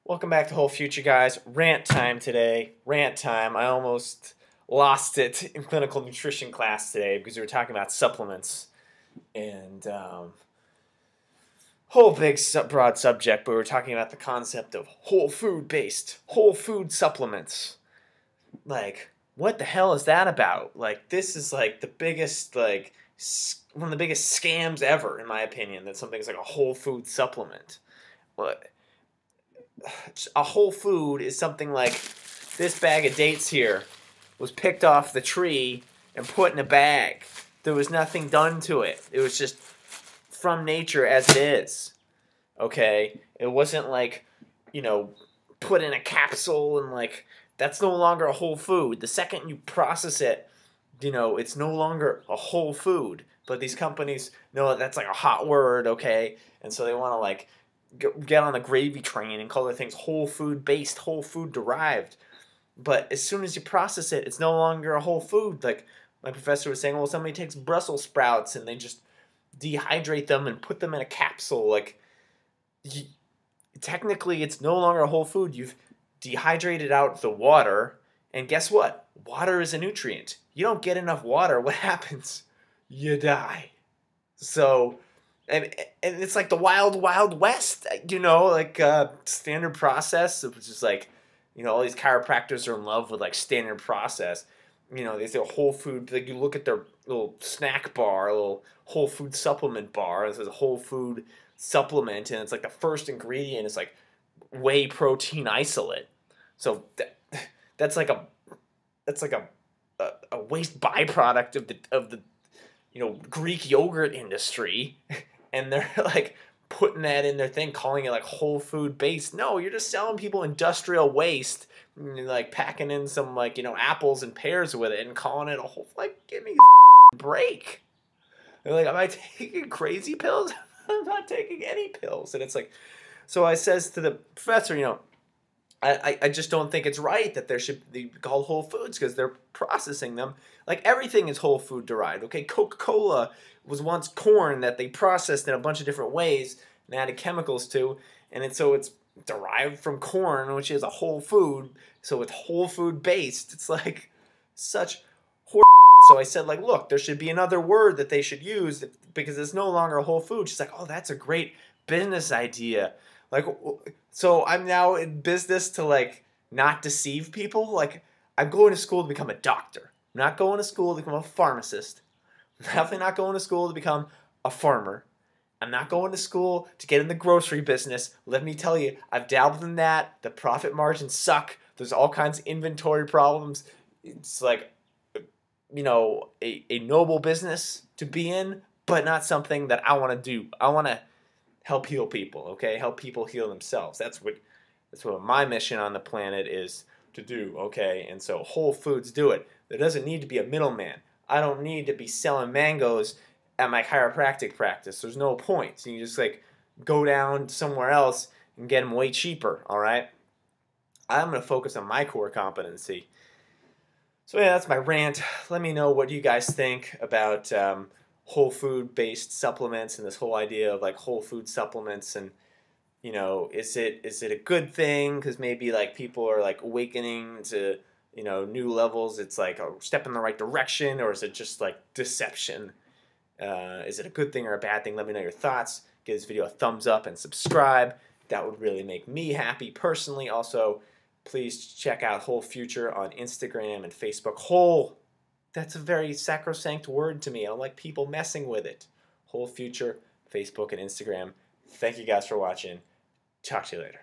Welcome back to Whole Future, guys. Rant time today. Rant time. I almost lost it in clinical nutrition class today because we were talking about supplements and whole big broad subject, but we were talking about the concept of whole food supplements. Like, what the hell is that about? Like, this is like the biggest, one of the biggest scams ever, in my opinion, that something's like a whole food supplement. What? A whole food is something like this bag of dates here was picked off the tree and put in a bag. There was nothing done to it. It was just from nature as it is. Okay? It wasn't like, put in a capsule and that's no longer a whole food. The second you process it, it's no longer a whole food. But these companies know that's like a hot word, okay? And so they want to get on the gravy train and call their things whole food based, whole food derived. But as soon as you process it, it's no longer a whole food. Like my professor was saying, well, somebody takes Brussels sprouts and they just dehydrate them and put them in a capsule. Technically, it's no longer a whole food. You've dehydrated out the water, and guess what? Water is a nutrient. You don't get enough water, what happens? You die. So... And it's like the wild, wild west, standard process, which is all these chiropractors are in love with standard process. They say whole food, you look at their little snack bar, a little whole food supplement bar, and it says whole food supplement, and it's the first ingredient is whey protein isolate. So that's like a waste byproduct of the Greek yogurt industry. And they're putting that in their thing, calling it whole food based. No, you're just selling people industrial waste, packing in some apples and pears with it and calling it a whole, give me a break. They're am I taking crazy pills? I'm not taking any pills. And it's so I says to the professor, I just don't think it's right that there should be called whole foods because they're processing them. Everything is whole food derived. Okay, Coca-Cola was once corn that they processed in a bunch of different ways and added chemicals to, and so it's derived from corn, which is a whole food. So it's whole food based. It's such horse. So I said look, there should be another word that they should use because it's no longer a whole food. She's oh, that's a great business idea. So I'm now in business to not deceive people. I'm going to school to become a doctor. I'm not going to school to become a pharmacist. I'm definitely not going to school to become a farmer. I'm not going to school to get in the grocery business. Let me tell you, I've dabbled in that. The profit margins suck. There's all kinds of inventory problems. It's a noble business to be in, but not something that I want to do. I want to help heal people, okay? Help people heal themselves. That's what my mission on the planet is to do, okay? And so whole foods do it. There doesn't need to be a middleman. I don't need to be selling mangoes at my chiropractic practice. There's no point. So you just go down somewhere else and get them way cheaper, all right? I'm going to focus on my core competency. So yeah, that's my rant. Let me know what you guys think about whole food based supplements and this whole idea of whole food supplements, and is it a good thing because maybe people are awakening to new levels? It's a step in the right direction, or is it just deception? Is it a good thing or a bad thing? Let me know your thoughts. Give this video a thumbs up and subscribe. That would really make me happy personally. Also, please check out Whole Future on Instagram and Facebook. Whole, that's a very sacrosanct word to me. I don't like people messing with it. Whole Future, Facebook and Instagram. Thank you guys for watching. Talk to you later.